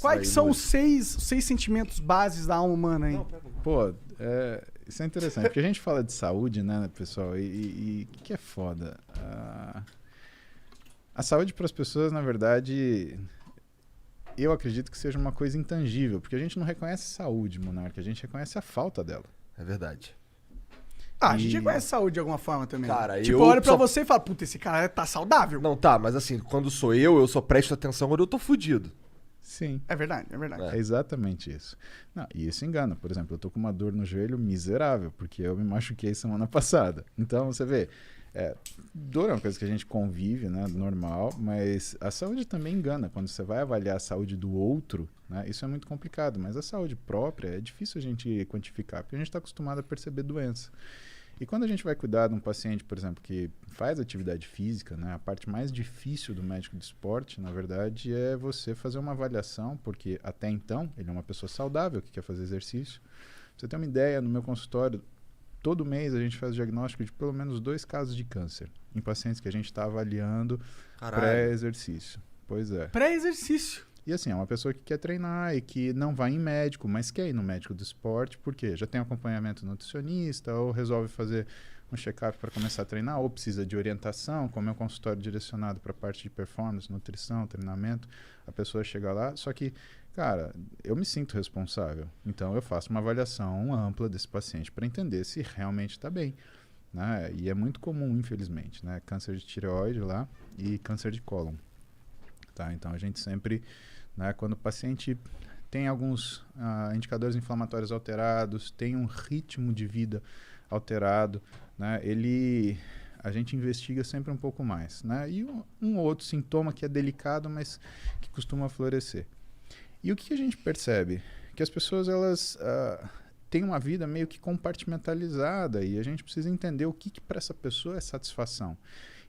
Quais são os seis sentimentos bases da alma humana, hein? Pô, isso é interessante, porque a gente fala de saúde, né, pessoal, e o que é foda? A saúde para as pessoas, na verdade, eu acredito que seja uma coisa intangível, porque a gente não reconhece saúde, Monarca, a gente reconhece a falta dela. É verdade. A gente reconhece saúde de alguma forma também. Cara, tipo, eu olho pra você e falo, puta, esse cara tá saudável. Não, tá, mas assim, quando sou eu só presto atenção quando eu tô fudido. Sim. É verdade, é verdade. É exatamente isso. Não, e isso engana. Por exemplo, eu tô com uma dor no joelho miserável, porque eu me machuquei semana passada. Então, você vê, dor é uma coisa que a gente convive, né, normal, mas a saúde também engana. Quando você vai avaliar a saúde do outro, né, isso é muito complicado, mas a saúde própria é difícil a gente quantificar, porque a gente está acostumado a perceber doença. E quando a gente vai cuidar de um paciente, por exemplo, que faz atividade física, né, a parte mais difícil do médico de esporte, na verdade, é você fazer uma avaliação, porque até então ele é uma pessoa saudável que quer fazer exercício. Pra você ter uma ideia, no meu consultório, todo mês a gente faz diagnóstico de pelo menos 2 casos de câncer em pacientes que a gente está avaliando pré-exercício. Pois é. Pré-exercício. E assim, é uma pessoa que quer treinar e que não vai em médico, mas quer ir no médico do esporte, porque já tem acompanhamento nutricionista, ou resolve fazer um check-up para começar a treinar, ou precisa de orientação, como é um consultório direcionado para a parte de performance, nutrição, treinamento, a pessoa chega lá, só que, cara, eu me sinto responsável, então eu faço uma avaliação ampla desse paciente para entender se realmente está bem, né? E é muito comum, infelizmente, né? Câncer de tireoide lá e câncer de cólon, tá? Então a gente sempre... Né? Quando o paciente tem alguns indicadores inflamatórios alterados, tem um ritmo de vida alterado, né? A gente investiga sempre um pouco mais. Né? E um outro sintoma que é delicado, mas que costuma florescer. E o que a gente percebe? Que as pessoas elas, têm uma vida meio que compartimentalizada e a gente precisa entender o que para essa pessoa é satisfação.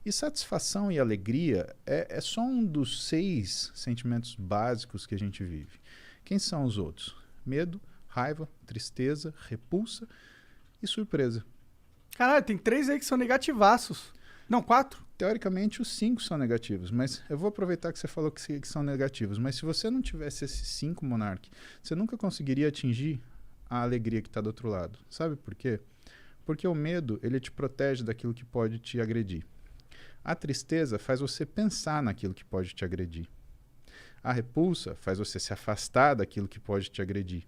E satisfação e alegria é só um dos 6 sentimentos básicos que a gente vive. Quem são os outros? Medo, raiva, tristeza, repulsa e surpresa. Caralho, tem 3 aí que são negativaços. Não, 4? Teoricamente, os 5 são negativos, mas eu vou aproveitar que você falou que são negativos. Mas se você não tivesse esses 5, Monark, você nunca conseguiria atingir a alegria que está do outro lado. Sabe por quê? Porque o medo, ele te protege daquilo que pode te agredir. A tristeza faz você pensar naquilo que pode te agredir. A repulsa faz você se afastar daquilo que pode te agredir.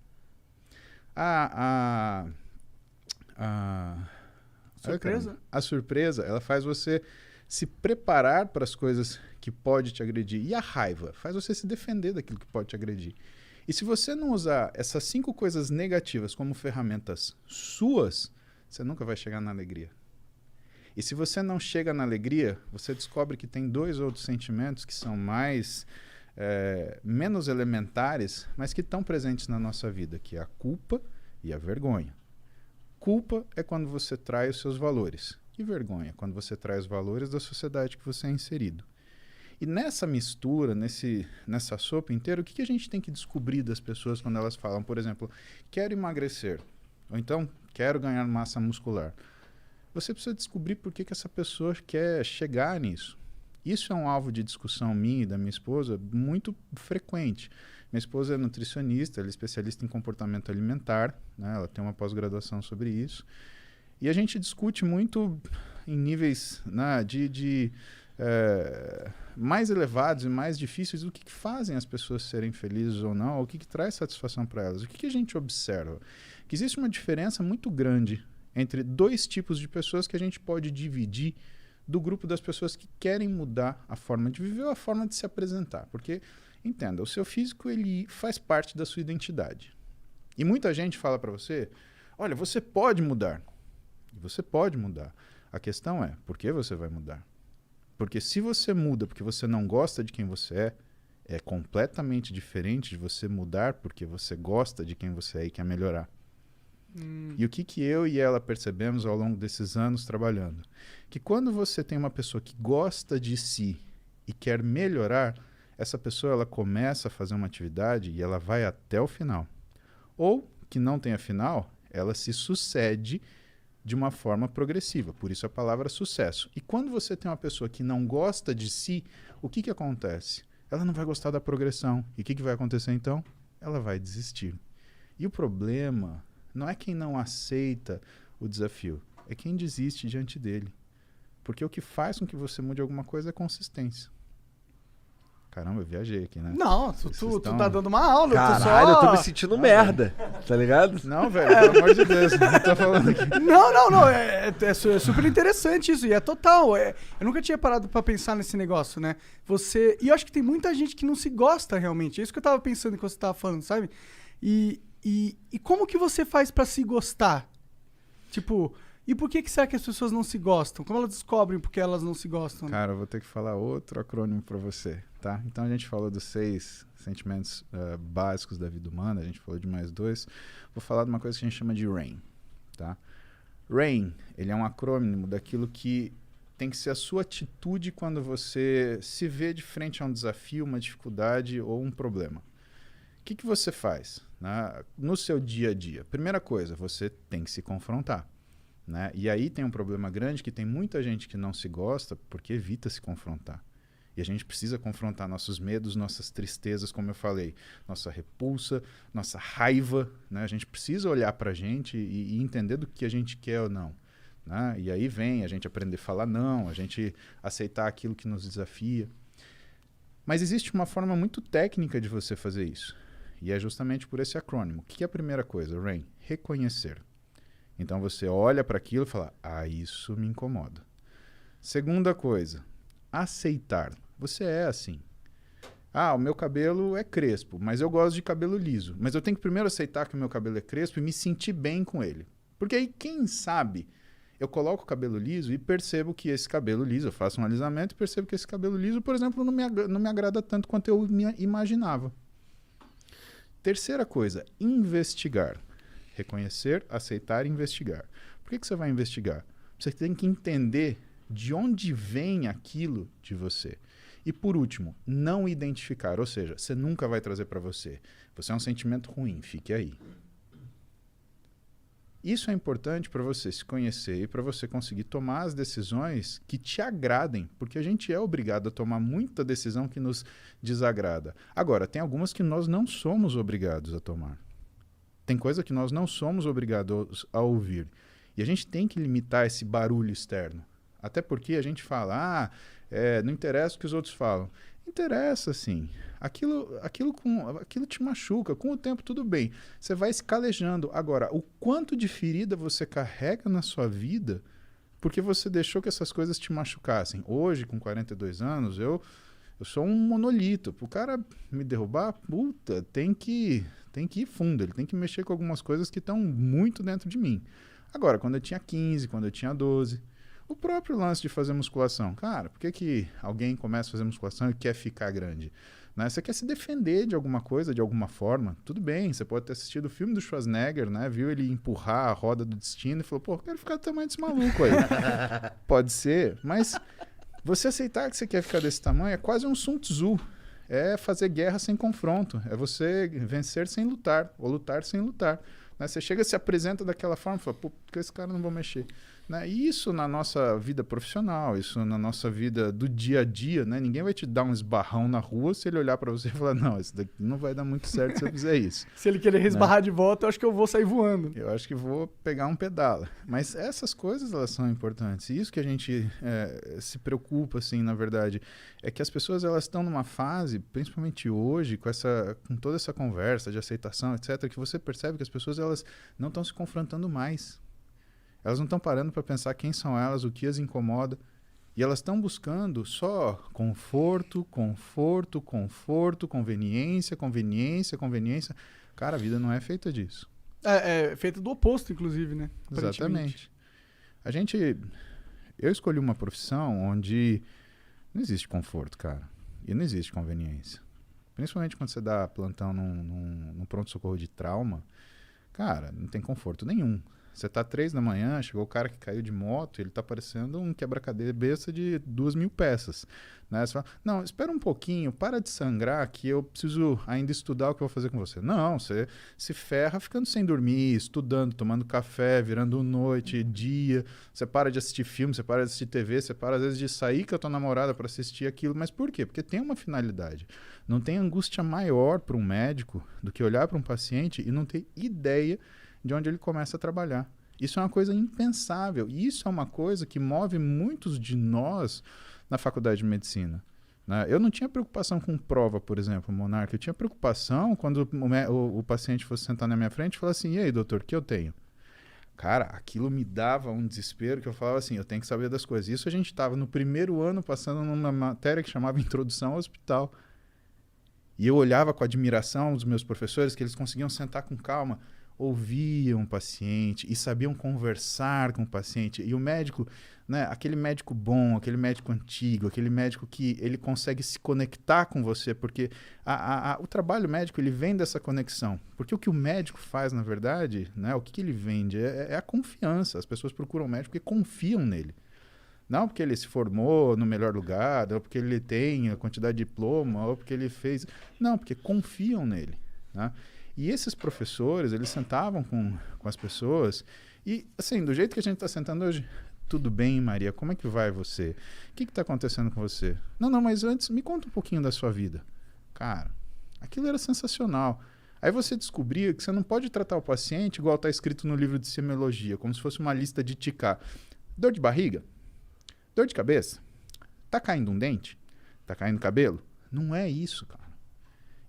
Surpresa? A surpresa, ela faz você se preparar para as coisas que pode te agredir. E a raiva faz você se defender daquilo que pode te agredir. E se você não usar essas 5 coisas negativas como ferramentas suas, você nunca vai chegar na alegria. E se você não chega na alegria, você descobre que tem 2 outros sentimentos que são menos elementares, mas que estão presentes na nossa vida, que é a culpa e a vergonha. Culpa é quando você trai os seus valores. E vergonha, quando você trai os valores da sociedade que você é inserido. E nessa mistura, nessa sopa inteira, o que a gente tem que descobrir das pessoas quando elas falam, por exemplo, quero emagrecer, ou então quero ganhar massa muscular? Você precisa descobrir por que essa pessoa quer chegar nisso. Isso é um alvo de discussão minha e da minha esposa muito frequente. Minha esposa é nutricionista, ela é especialista em comportamento alimentar, né? Ela tem uma pós-graduação sobre isso. E a gente discute muito em níveis, né, mais elevados e mais difíceis o que fazem as pessoas serem felizes ou não, o que traz satisfação para elas. O que a gente observa? Que existe uma diferença muito grande entre 2 tipos de pessoas que a gente pode dividir do grupo das pessoas que querem mudar a forma de viver ou a forma de se apresentar. Porque, entenda, o seu físico ele faz parte da sua identidade. E muita gente fala para você, olha, você pode mudar. E você pode mudar. A questão é, por que você vai mudar? Porque se você muda porque você não gosta de quem você é completamente diferente de você mudar porque você gosta de quem você é e quer melhorar. E o que eu e ela percebemos ao longo desses anos trabalhando? Que quando você tem uma pessoa que gosta de si e quer melhorar, essa pessoa ela começa a fazer uma atividade e ela vai até o final. Ou, que não tenha final, ela se sucede de uma forma progressiva. Por isso a palavra sucesso. E quando você tem uma pessoa que não gosta de si, o que acontece? ela não vai gostar da progressão. E o que vai acontecer então? Ela vai desistir. E o problema não é quem não aceita o desafio, é quem desiste diante dele. Porque o que faz com que você mude alguma coisa é consistência. Caramba, eu viajei aqui, né? Não, tu tá dando uma aula. Caralho, eu tô me sentindo merda, tá ligado? Não, velho, pelo amor de Deus, não tô falando aqui. Não. É super interessante isso. E é total. Eu nunca tinha parado pra pensar nesse negócio, né? E eu acho que tem muita gente que não se gosta realmente. É isso que eu tava pensando enquanto você tava falando, sabe? E como que você faz pra se gostar? Tipo, e por que será que as pessoas não se gostam? Como elas descobrem porque elas não se gostam? Cara, eu vou ter que falar outro acrônimo pra você, tá? Então a gente falou dos 6 sentimentos básicos da vida humana, a gente falou de mais 2. Vou falar de uma coisa que a gente chama de RAIN, tá? RAIN, ele é um acrônimo daquilo que tem que ser a sua atitude quando você se vê de frente a um desafio, uma dificuldade ou um problema. O que você faz, né, no seu dia a dia? Primeira coisa, você tem que se confrontar. Né? E aí tem um problema grande que tem muita gente que não se gosta porque evita se confrontar. E a gente precisa confrontar nossos medos, nossas tristezas, como eu falei, nossa repulsa, nossa raiva. Né? A gente precisa olhar pra gente e entender do que a gente quer ou não. Né? E aí vem a gente aprender a falar não, a gente aceitar aquilo que nos desafia. Mas existe uma forma muito técnica de você fazer isso. E é justamente por esse acrônimo. O que é a primeira coisa, RAIN? Reconhecer. Então você olha para aquilo e fala, isso me incomoda. Segunda coisa, aceitar. Você é assim. O meu cabelo é crespo, mas eu gosto de cabelo liso. Mas eu tenho que primeiro aceitar que o meu cabelo é crespo e me sentir bem com ele. Porque aí, quem sabe, eu coloco o cabelo liso e percebo que esse cabelo liso, eu faço um alisamento e percebo que esse cabelo liso, por exemplo, não me agrada tanto quanto eu imaginava. Terceira coisa, investigar. Reconhecer, aceitar e investigar. Por que você vai investigar? Você tem que entender de onde vem aquilo de você. E por último, não identificar. Ou seja, você nunca vai trazer para você. Você é um sentimento ruim, fique aí. Isso é importante para você se conhecer e para você conseguir tomar as decisões que te agradem, porque a gente é obrigado a tomar muita decisão que nos desagrada. Agora, tem algumas que nós não somos obrigados a tomar. Tem coisa que nós não somos obrigados a ouvir. E a gente tem que limitar esse barulho externo. Até porque a gente fala, não interessa o que os outros falam. Interessa, sim. Aquilo te machuca. Com o tempo, tudo bem. Você vai se calejando. Agora, o quanto de ferida você carrega na sua vida porque você deixou que essas coisas te machucassem. Hoje, com 42 anos, eu sou um monolito. Para o cara me derrubar, puta, tem que ir fundo. Ele tem que mexer com algumas coisas que estão muito dentro de mim. Agora, quando eu tinha 15, quando eu tinha 12... O próprio lance de fazer musculação. Cara, por que alguém começa a fazer musculação e quer ficar grande? Né? Você quer se defender de alguma coisa, de alguma forma. Tudo bem, você pode ter assistido o filme do Schwarzenegger, né? Viu ele empurrar a roda do destino e falou, eu quero ficar do tamanho desse maluco aí. Pode ser, mas você aceitar que você quer ficar desse tamanho é quase um Sun Tzu. É fazer guerra sem confronto. É você vencer sem lutar, ou lutar sem lutar. Né? Você chega, se apresenta daquela forma e fala, por que esse cara não vai mexer? Né? E isso na nossa vida profissional, isso na nossa vida do dia a dia, né? Ninguém vai te dar um esbarrão na rua se ele olhar para você e falar, não, isso daqui não vai dar muito certo se eu fizer isso. Se ele querer esbarrar de volta, eu acho que eu vou sair voando. Eu acho que vou pegar um pedala. Mas essas coisas, elas são importantes. E isso que a gente se preocupa, assim, na verdade, é que as pessoas, elas estão numa fase, principalmente hoje, com toda essa conversa de aceitação, etc., que você percebe que as pessoas, elas não estão se confrontando mais. Elas não estão parando para pensar quem são elas, o que as incomoda. E elas estão buscando só conforto, conveniência. Cara, a vida não é feita disso. É feita do oposto, inclusive, né? Exatamente. Eu escolhi uma profissão onde não existe conforto, cara. E não existe conveniência. Principalmente quando você dá plantão num pronto-socorro de trauma, cara, não tem conforto nenhum. Você tá 3 da manhã, chegou o cara que caiu de moto, ele tá parecendo um quebra-cabeça de 2.000 peças. Né? Você fala, não, espera um pouquinho, para de sangrar que eu preciso ainda estudar o que eu vou fazer com você. Não, você se ferra ficando sem dormir, estudando, tomando café, virando noite, dia. Você para de assistir filme, você para de assistir TV, você para às vezes de sair com a tua namorada para assistir aquilo. Mas por quê? Porque tem uma finalidade. Não tem angústia maior para um médico do que olhar para um paciente e não ter ideia de onde ele começa a trabalhar. Isso é uma coisa impensável. E isso é uma coisa que move muitos de nós na faculdade de medicina. Né? Eu não tinha preocupação com prova, por exemplo, Monarca. Eu tinha preocupação quando o paciente fosse sentar na minha frente e falar assim, e aí, doutor, o que eu tenho? Cara, aquilo me dava um desespero que eu falava assim, eu tenho que saber das coisas. Isso a gente estava no primeiro ano passando numa matéria que chamava Introdução ao Hospital. E eu olhava com admiração os meus professores, que eles conseguiam sentar com calma, ouviam o paciente e sabiam conversar com o paciente. E o médico, né, aquele médico bom, aquele médico antigo, aquele médico que ele consegue se conectar com você, porque o trabalho médico ele vem dessa conexão. Porque o que o médico faz, na verdade, né, o que ele vende é a confiança. As pessoas procuram o médico porque confiam nele. Não porque ele se formou no melhor lugar, ou porque ele tem a quantidade de diploma, ou porque ele fez... Não, porque confiam nele, né? E esses professores, eles sentavam com as pessoas e, assim, do jeito que a gente está sentando hoje, tudo bem, Maria, como é que vai você? O que está acontecendo com você? Não, mas antes, me conta um pouquinho da sua vida. Cara, aquilo era sensacional. Aí você descobria que você não pode tratar o paciente igual está escrito no livro de semiologia, como se fosse uma lista de ticar. Dor de barriga? Dor de cabeça? Tá caindo um dente? Tá caindo cabelo? Não é isso, cara.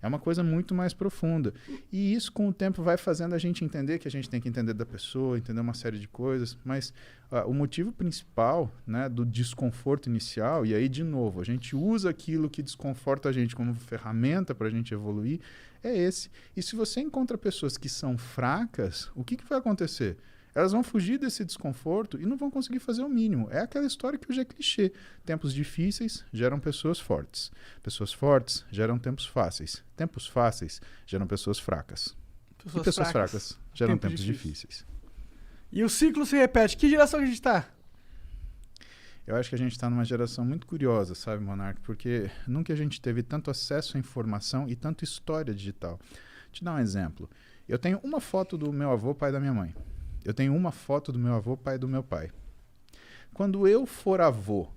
É uma coisa muito mais profunda. E isso, com o tempo, vai fazendo a gente entender que a gente tem que entender da pessoa, entender uma série de coisas. Mas o motivo principal, né, do desconforto inicial, e aí, de novo, a gente usa aquilo que desconforta a gente como ferramenta para a gente evoluir, é esse. E se você encontra pessoas que são fracas, o que vai acontecer? Elas vão fugir desse desconforto e não vão conseguir fazer o mínimo. É aquela história que hoje é clichê. Tempos difíceis geram pessoas fortes. Pessoas fortes geram tempos fáceis. Tempos fáceis geram pessoas fracas. E pessoas fracas geram tempos difíceis. E o ciclo se repete. Que geração que a gente está? Eu acho que a gente está numa geração muito curiosa, sabe, Monark? Porque nunca a gente teve tanto acesso à informação e tanta história digital. Vou te dar um exemplo. Eu tenho uma foto do meu avô, pai da minha mãe. Eu tenho uma foto do meu avô, pai do meu pai. Quando eu for avô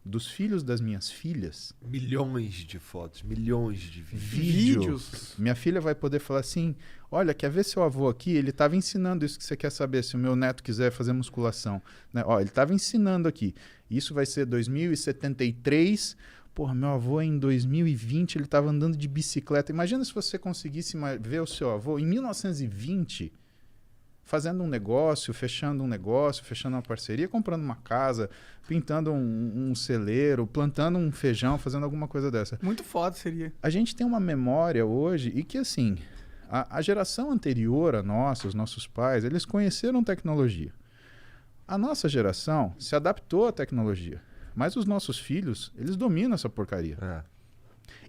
dos filhos das minhas filhas... Milhões de fotos, milhões de vídeos. Minha filha vai poder falar assim, olha, quer ver seu avô aqui? Ele estava ensinando isso que você quer saber, se o meu neto quiser fazer musculação. Né? Ó, ele estava ensinando aqui. Isso vai ser 2073... Porra, meu avô em 2020, ele estava andando de bicicleta. Imagina se você conseguisse ver o seu avô em 1920... fazendo um negócio, fechando uma parceria, comprando uma casa, pintando um celeiro, plantando um feijão, fazendo alguma coisa dessa. Muito foda seria. A gente tem uma memória hoje e que, assim, a geração anterior a nossa, os nossos pais, eles conheceram tecnologia. A nossa geração se adaptou à tecnologia, mas os nossos filhos, eles dominam essa porcaria.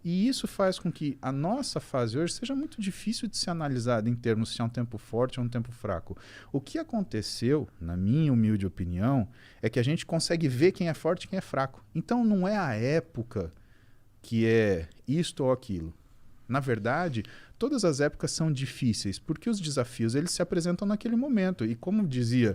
E isso faz com que a nossa fase hoje seja muito difícil de ser analisada em termos se é um tempo forte ou um tempo fraco. O que aconteceu, na minha humilde opinião, é que a gente consegue ver quem é forte e quem é fraco. Então não é a época que é isto ou aquilo. Na verdade, todas as épocas são difíceis, porque os desafios eles se apresentam naquele momento. E como diz,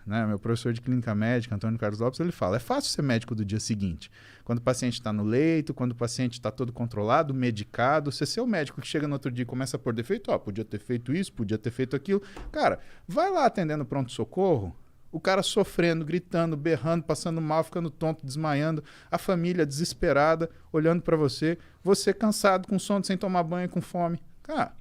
né, meu professor de clínica médica, Antônio Carlos Lopes, ele fala, é fácil ser médico do dia seguinte. Quando o paciente está no leito, quando o paciente está todo controlado, medicado, você ser o médico que chega no outro dia e começa a pôr defeito, podia ter feito isso, podia ter feito aquilo. Cara, vai lá atendendo pronto-socorro, o cara sofrendo, gritando, berrando, passando mal, ficando tonto, desmaiando, a família desesperada, olhando para você cansado, com sono, sem tomar banho, com fome. Cara,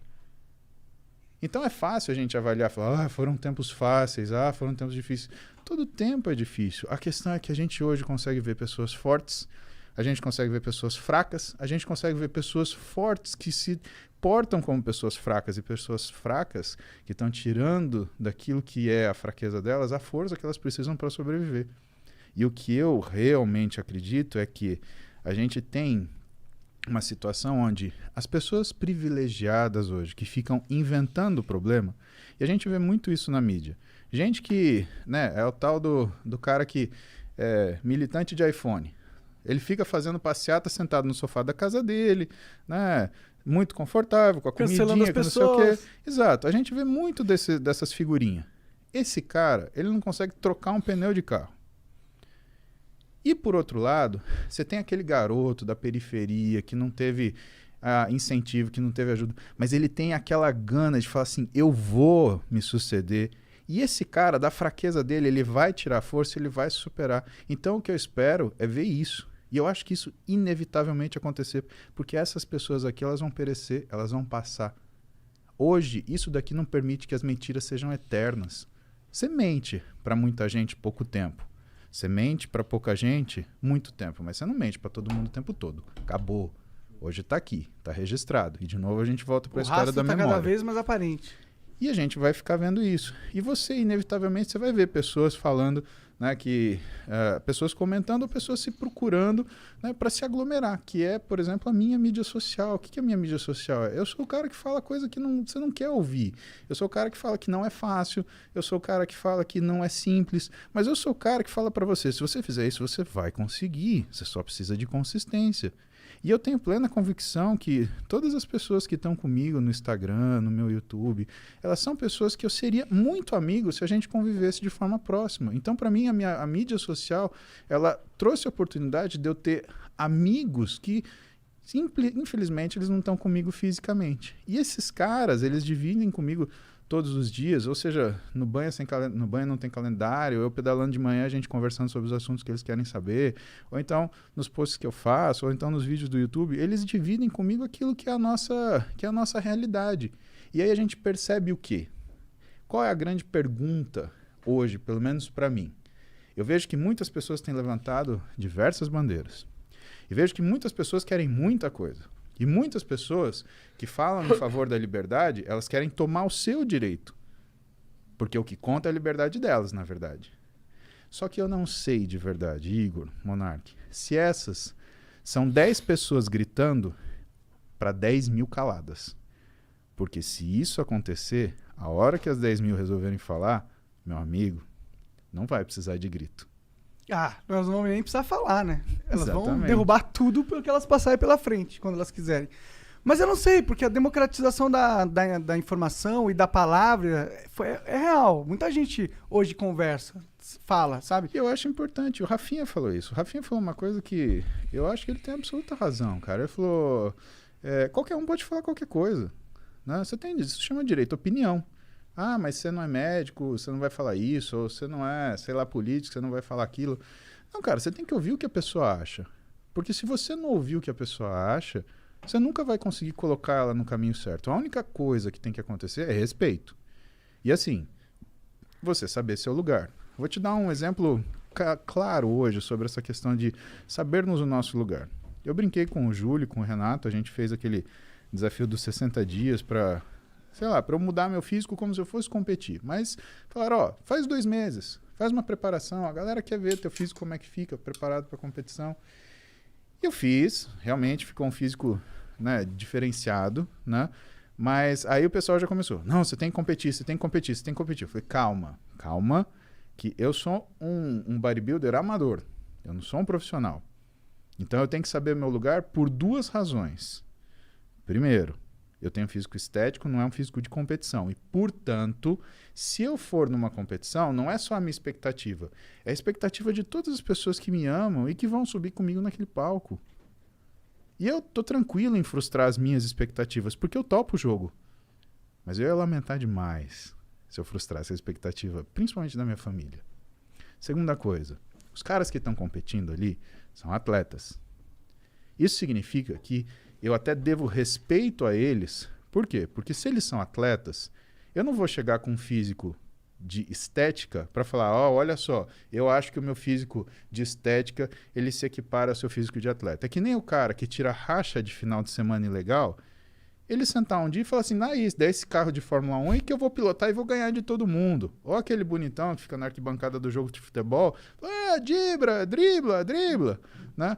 então é fácil a gente avaliar, falar, foram tempos fáceis, foram tempos difíceis. Todo tempo é difícil. A questão é que a gente hoje consegue ver pessoas fortes, a gente consegue ver pessoas fracas, a gente consegue ver pessoas fortes que se portam como pessoas fracas e pessoas fracas que estão tirando daquilo que é a fraqueza delas a força que elas precisam para sobreviver. E o que eu realmente acredito é que a gente tem uma situação onde as pessoas privilegiadas hoje, que ficam inventando o problema, e a gente vê muito isso na mídia. Gente que, né, é o tal do cara que é militante de iPhone. Ele fica fazendo passeata sentado no sofá da casa dele, né, muito confortável, com a comidinha, com não sei o quê. Exato, a gente vê muito dessas figurinhas. Esse cara, ele não consegue trocar um pneu de carro. E, por outro lado, você tem aquele garoto da periferia que não teve incentivo, que não teve ajuda, mas ele tem aquela gana de falar assim, eu vou me suceder. E esse cara, da fraqueza dele, ele vai tirar força, ele vai se superar. Então, o que eu espero é ver isso. E eu acho que isso inevitavelmente acontecer, porque essas pessoas aqui, elas vão perecer, elas vão passar. Hoje, isso daqui não permite que as mentiras sejam eternas. Você mente para muita gente pouco tempo. Você mente para pouca gente muito tempo, mas você não mente para todo mundo o tempo todo. Acabou. Hoje está aqui, está registrado. E de novo a gente volta para a história da memória. Cada vez mais aparente. E a gente vai ficar vendo isso. E você, inevitavelmente, você vai ver pessoas falando, né, pessoas comentando ou pessoas se procurando, né, para se aglomerar, que é, por exemplo, a minha mídia social. O que é a minha mídia social? Eu sou o cara que fala coisa que você não quer ouvir. Eu sou o cara que fala que não é fácil. Eu sou o cara que fala que não é simples. Mas eu sou o cara que fala para você, se você fizer isso, você vai conseguir. Você só precisa de consistência. E eu tenho plena convicção que todas as pessoas que estão comigo no Instagram, no meu YouTube, elas são pessoas que eu seria muito amigo se a gente convivesse de forma próxima. Então, para mim, a mídia social, ela trouxe a oportunidade de eu ter amigos que, infelizmente, eles não estão comigo fisicamente. E esses caras, eles dividem comigo todos os dias, ou seja, no banho não tem calendário, eu pedalando de manhã, a gente conversando sobre os assuntos que eles querem saber, ou então nos posts que eu faço, ou então nos vídeos do YouTube, eles dividem comigo aquilo que é a nossa realidade. E aí a gente percebe o quê? Qual é a grande pergunta hoje, pelo menos para mim? Eu vejo que muitas pessoas têm levantado diversas bandeiras. E vejo que muitas pessoas querem muita coisa. E muitas pessoas que falam em favor da liberdade, elas querem tomar o seu direito. Porque o que conta é a liberdade delas, na verdade. Só que eu não sei de verdade, Igor, Monark, se essas são 10 pessoas gritando para 10 mil caladas. Porque se isso acontecer, a hora que as 10 mil resolverem falar, meu amigo, não vai precisar de grito. Nós não vamos nem precisar falar, né? Elas vão Exatamente. derrubar tudo porque elas passarem pela frente, quando elas quiserem. Mas eu não sei, porque a democratização da informação e da palavra é real. Muita gente hoje conversa, fala, sabe? Eu acho importante. O Rafinha falou isso. O Rafinha falou uma coisa que eu acho que ele tem absoluta razão, cara. Ele falou, qualquer um pode falar qualquer coisa. Né? Isso chama de direito à opinião. Mas você não é médico, você não vai falar isso, ou você não é, sei lá, político, você não vai falar aquilo. Não, cara, você tem que ouvir o que a pessoa acha. Porque se você não ouvir o que a pessoa acha, você nunca vai conseguir colocar ela no caminho certo. A única coisa que tem que acontecer é respeito. E assim, você saber seu lugar. Vou te dar um exemplo claro hoje sobre essa questão de sabermos o nosso lugar. Eu brinquei com o Júlio, com o Renato, a gente fez aquele desafio dos 60 dias para eu mudar meu físico como se eu fosse competir. Mas falaram, faz 2 meses, faz uma preparação, a galera quer ver teu físico como é que fica, preparado para competição. Eu fiz, realmente ficou um físico, né, diferenciado, né? Mas aí o pessoal já começou, não, você tem que competir, você tem que competir, você tem que competir. Eu falei, calma, que eu sou um bodybuilder amador, eu não sou um profissional. Então eu tenho que saber meu lugar por 2 razões. Primeiro, eu tenho um físico estético, não é um físico de competição. E, portanto, se eu for numa competição, não é só a minha expectativa. É a expectativa de todas as pessoas que me amam e que vão subir comigo naquele palco. E eu tô tranquilo em frustrar as minhas expectativas, porque eu topo o jogo. Mas eu ia lamentar demais se eu frustrasse a expectativa, principalmente da minha família. Segunda coisa, os caras que estão competindo ali são atletas. Isso significa que eu até devo respeito a eles. Por quê? Porque se eles são atletas, eu não vou chegar com um físico de estética para falar, olha só, eu acho que o meu físico de estética, ele se equipara ao seu físico de atleta. É que nem o cara que tira racha de final de semana ilegal, ele sentar um dia e falar assim, dá esse carro de Fórmula 1 aí que eu vou pilotar e vou ganhar de todo mundo. Ou aquele bonitão que fica na arquibancada do jogo de futebol, dribla, né?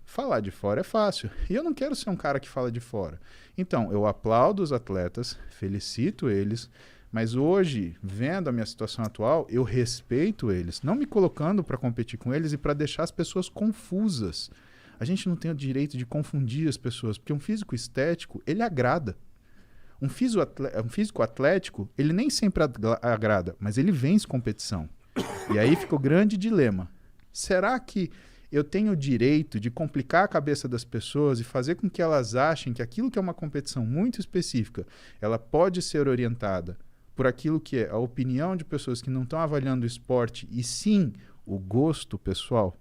Falar de fora é fácil. E eu não quero ser um cara que fala de fora. Então, eu aplaudo os atletas, felicito eles, mas hoje, vendo a minha situação atual, eu respeito eles, não me colocando para competir com eles e para deixar as pessoas confusas. A gente não tem o direito de confundir as pessoas, porque um físico estético, ele agrada. Um físico atlético, ele nem sempre agrada, mas ele vence competição. E aí fica o grande dilema. Será que eu tenho o direito de complicar a cabeça das pessoas e fazer com que elas achem que aquilo que é uma competição muito específica, ela pode ser orientada por aquilo que é a opinião de pessoas que não estão avaliando o esporte e sim o gosto pessoal?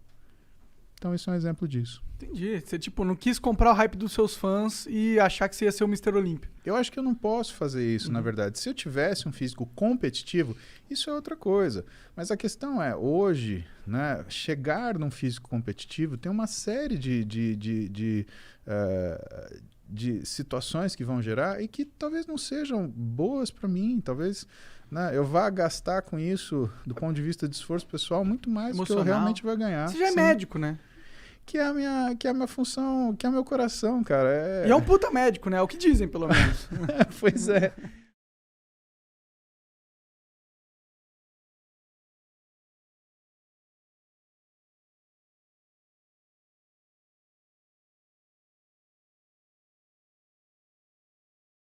Então isso é um exemplo disso. Entendi. Você, tipo, não quis comprar o hype dos seus fãs e achar que você ia ser o Mr. Olímpio. Eu acho que eu não posso fazer isso, na verdade. Se eu tivesse um físico competitivo, isso é outra coisa. Mas a questão é, hoje, né, chegar num físico competitivo tem uma série de situações que vão gerar e que talvez não sejam boas para mim. Talvez, né, eu vá gastar com isso, do ponto de vista de esforço pessoal, muito mais do que eu realmente vou ganhar. Você já é Sim. médico, né? Que é a minha função, que é o meu coração, cara. E é um puta médico, né? É o que dizem, pelo menos. Pois é.